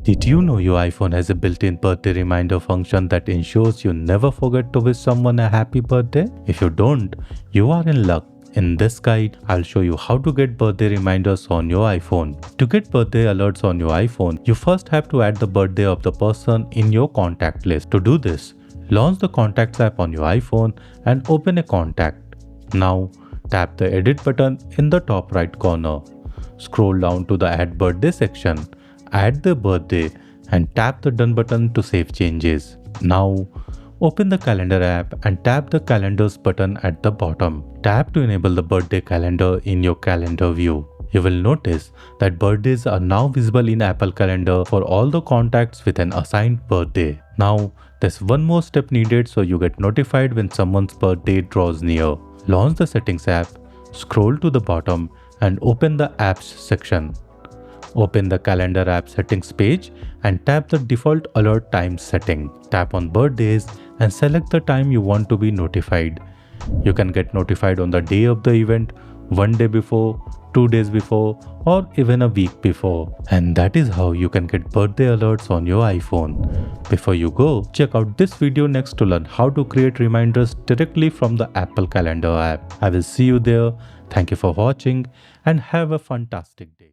Did you know your iPhone has a built-in birthday reminder function that ensures you never forget to wish someone a happy birthday? If you don't, you are in luck. In this guide, I'll show you how to get birthday reminders on your iPhone. To get birthday alerts on your iPhone, you first have to add the birthday of the person in your contact list. To do this, launch the Contacts app on your iPhone and open a contact. Now, tap the Edit button in the top right corner. Scroll down to the Add Birthday section. Add the birthday and tap the Done button to save changes. Now, open the Calendar app and tap the Calendars button at the bottom. Tap to enable the birthday calendar in your calendar view. You will notice that birthdays are now visible in Apple Calendar for all the contacts with an assigned birthday. Now, there's one more step needed so you get notified when someone's birthday draws near. Launch the Settings app, scroll to the bottom and open the Apps section. Open the Calendar app settings page and tap the default alert time setting. Tap on birthdays and select the time you want to be notified. You can get notified on the day of the event, 1 day before, 2 days before, or even a week before. And that is how you can get birthday alerts on your iPhone. Before you go, check out this video next to learn how to create reminders directly from the Apple Calendar app. I will see you there. Thank you for watching and have a fantastic day.